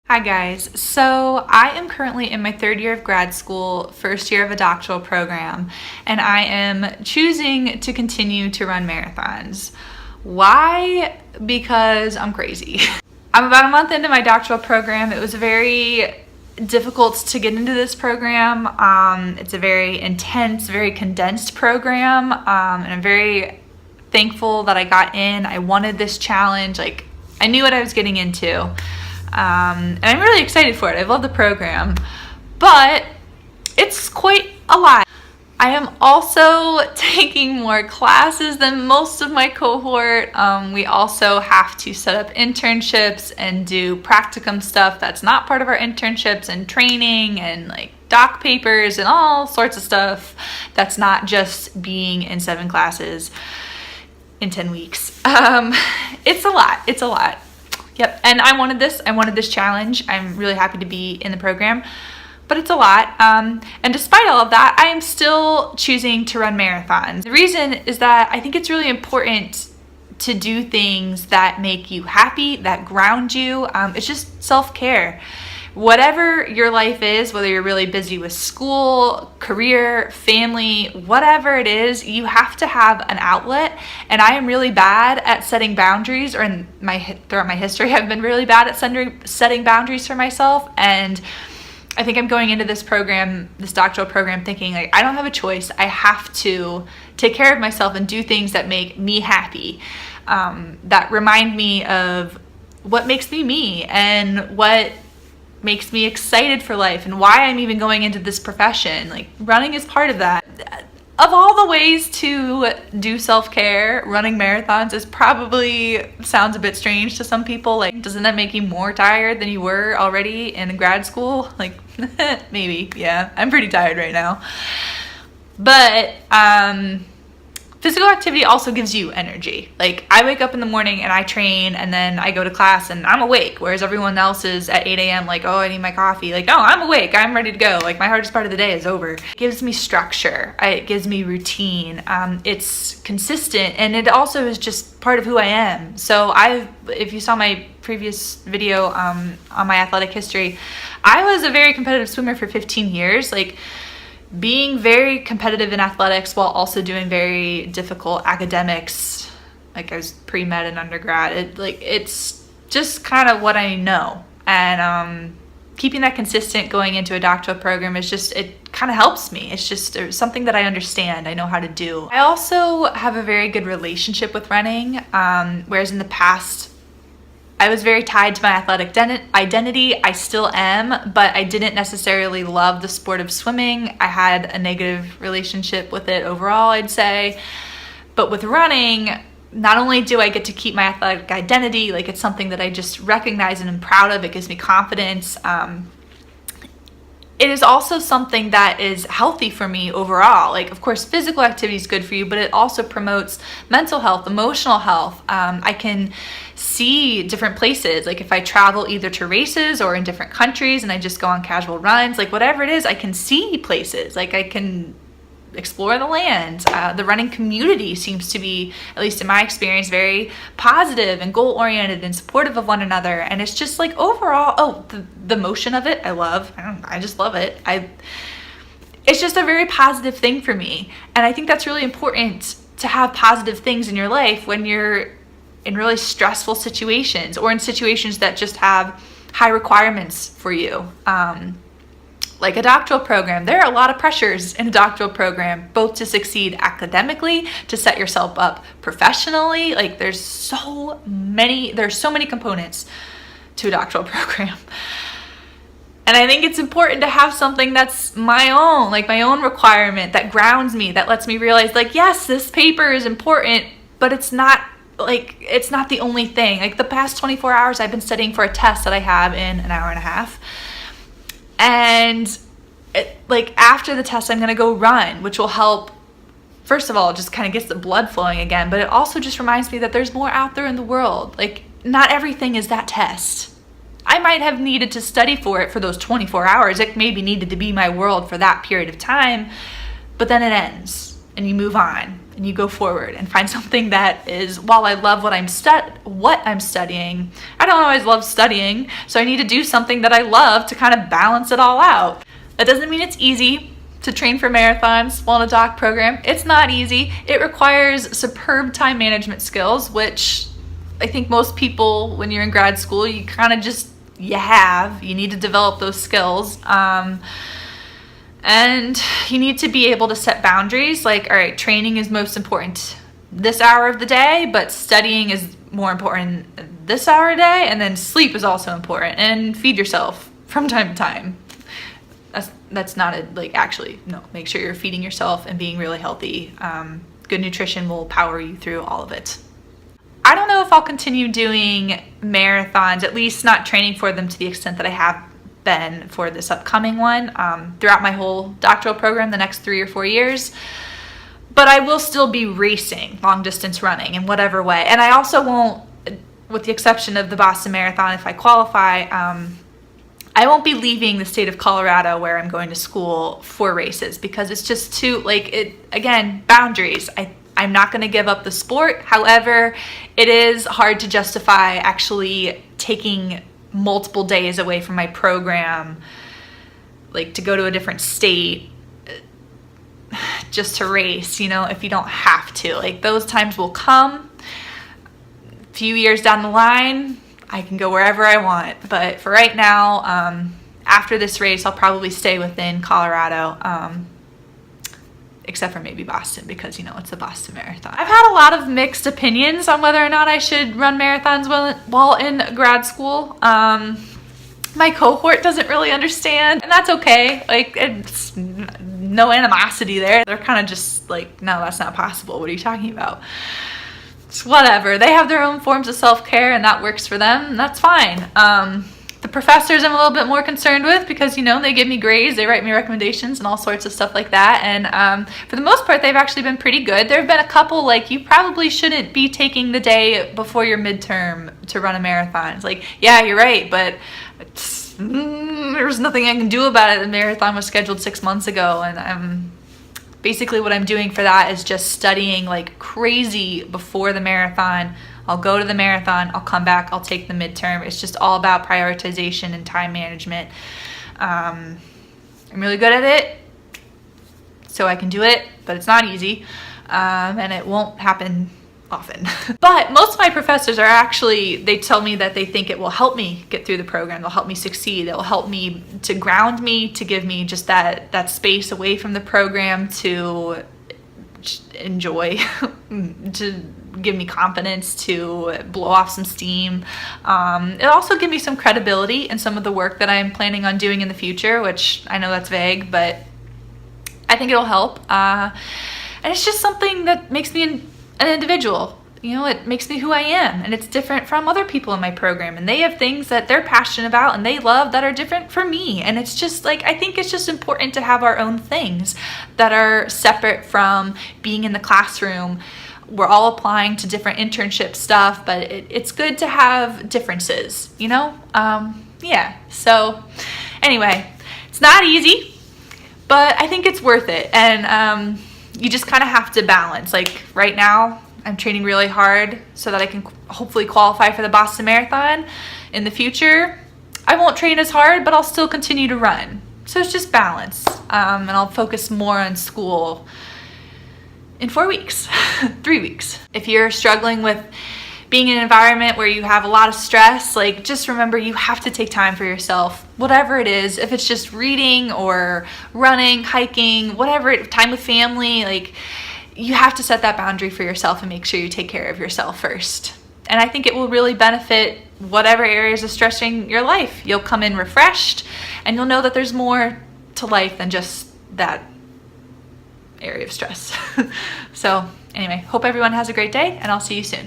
Hi guys, so I am currently in my third year of grad school, first year of a doctoral program, and I am choosing to continue to run marathons. Why? Because I'm crazy. I'm about a month into my doctoral program. It was very difficult to get into this program. It's a very intense, very condensed program, and I'm very thankful that I got in. I wanted this challenge. I knew what I was getting into. And I'm really excited for it. I love the program, but it's quite a lot. I am also taking more classes than most of my cohort. We also have to set up internships and do practicum stuff that's not part of our internships, and training and doc papers and all sorts of stuff that's not just being in 7 classes in 10 weeks. It's a lot. It's a lot. Yep, and I wanted this challenge. I'm really happy to be in the program, but it's a lot. And despite all of that, I am still choosing to run marathons. The reason is that I think it's really important to do things that make you happy, that ground you. It's just self-care. Whatever your life is, whether you're really busy with school, career, family, whatever it is, you have to have an outlet. And I am really bad at setting boundaries, or throughout my history, I've been really bad at setting boundaries for myself. And I think I'm going into this program, this doctoral program, thinking I don't have a choice. I have to take care of myself and do things that make me happy, that remind me of what makes me me and what makes me excited for life and why I'm even going into this profession. Running is part of that. Of all the ways to do self-care, running marathons is probably sounds a bit strange to some people. Doesn't that make you more tired than you were already in grad school? Maybe, yeah. I'm pretty tired right now. But physical activity also gives you energy. I wake up in the morning and I train, and then I go to class and I'm awake, whereas everyone else is at 8 a.m. oh, I need my coffee. No, I'm awake. I'm ready to go. My hardest part of the day is over. It gives me structure. It gives me routine. It's consistent, and it also is just part of who I am. So if you saw my previous video on my athletic history, I was a very competitive swimmer for 15 years. Being very competitive in athletics while also doing very difficult academics, I was pre-med and undergrad, it's just kind of what I know. And keeping that consistent going into a doctoral program is just, it kind of helps me. It's just something that I understand, I know how to do. I also have a very good relationship with running, whereas in the past I was very tied to my athletic identity. I still am, but I didn't necessarily love the sport of swimming. I had a negative relationship with it overall, I'd say. But with running, not only do I get to keep my athletic identity, it's something that I just recognize and am proud of. It gives me confidence. It is also something that is healthy for me overall. Of course, physical activity is good for you, but it also promotes mental health, emotional health. I can see different places. If I travel either to races or in different countries and I just go on casual runs, whatever it is, I can see places. I can explore the land. The running community seems to be, at least in my experience, very positive and goal-oriented and supportive of one another. And it's just overall, the motion of it, I love. I just love it. It's just a very positive thing for me. And I think that's really important, to have positive things in your life when you're in really stressful situations, or in situations that just have high requirements for you. A doctoral program, there are a lot of pressures in a doctoral program, both to succeed academically, to set yourself up professionally. There's so many components to a doctoral program. And I think it's important to have something that's my own, my own requirement, that grounds me, that lets me realize, yes, this paper is important, but it's not the only thing. The past 24 hours I've been studying for a test that I have in an hour and a half. And after the test, I'm going to go run, which will help. First of all, it just kind of gets the blood flowing again, but it also just reminds me that there's more out there in the world. Not everything is that test. I might have needed to study for it for those 24 hours. It maybe needed to be my world for that period of time, but then it ends and you move on. and you go forward and find something that is, while I love what I'm studying, I don't always love studying, so I need to do something that I love to kind of balance it all out. That doesn't mean it's easy to train for marathons while in a doc program. It's not easy. It requires superb time management skills, which I think most people, when you're in grad school, you kind of just, you need to develop those skills. And you need to be able to set boundaries, like, all right, training is most important this hour of the day, but studying is more important this hour a day, and then sleep is also important, and feed yourself from time to time. That's not make sure you're feeding yourself and being really healthy. Good nutrition will power you through all of it. I don't know if I'll continue doing marathons, at least not training for them to the extent that I have been for this upcoming one throughout my whole doctoral program the next 3 or 4 years, but I will still be racing, long distance running in whatever way. And I also won't, with the exception of the Boston Marathon, if I qualify, I won't be leaving the state of Colorado where I'm going to school for races, because it's just too, again, boundaries. I'm not going to give up the sport. However, it is hard to justify actually taking multiple days away from my program, to go to a different state just to race, if you don't have to. Those times will come. A few years down the line, I can go wherever I want. But for right now, after this race, I'll probably stay within Colorado, except for maybe Boston, because it's the Boston Marathon. I've had a lot of mixed opinions on whether or not I should run marathons while in grad school. My cohort doesn't really understand, and that's okay. It's no animosity there. They're kind of just no, that's not possible. What are you talking about? It's whatever. They have their own forms of self-care, and that works for them, and that's fine. The professors I'm a little bit more concerned with, because they give me grades, they write me recommendations and all sorts of stuff like that, and for the most part they've actually been pretty good. There have been a couple you probably shouldn't be taking the day before your midterm to run a marathon. It's yeah, you're right, but there's nothing I can do about it. The marathon was scheduled 6 months ago, and basically what I'm doing for that is just studying like crazy before the marathon. I'll go to the marathon, I'll come back, I'll take the midterm. It's just all about prioritization and time management. I'm really good at it, so I can do it, but it's not easy, and it won't happen often. But most of my professors are actually, they tell me that they think it will help me get through the program, they'll help me succeed, it will help me to ground me, to give me just that space away from the program to enjoy, to give me confidence, to blow off some steam. It'll also give me some credibility in some of the work that I'm planning on doing in the future, which I know that's vague, but I think it'll help. And it's just something that makes me an individual. It makes me who I am, and it's different from other people in my program, and they have things that they're passionate about and they love that are different from me. And it's just I think it's just important to have our own things that are separate from being in the classroom. We're all applying to different internship stuff, but it's good to have differences, yeah. So anyway, it's not easy, but I think it's worth it. And you just kind of have to balance. Right now, I'm training really hard so that I can hopefully qualify for the Boston Marathon. In the future, I won't train as hard, but I'll still continue to run. So it's just balance. And I'll focus more on school in 4 weeks, 3 weeks. If you're struggling with being in an environment where you have a lot of stress, just remember you have to take time for yourself, whatever it is. If it's just reading or running, hiking, whatever, time with family, you have to set that boundary for yourself and make sure you take care of yourself first. And I think it will really benefit whatever areas are stressing your life. You'll come in refreshed, and you'll know that there's more to life than just that area of stress. So anyway, hope everyone has a great day, and I'll see you soon.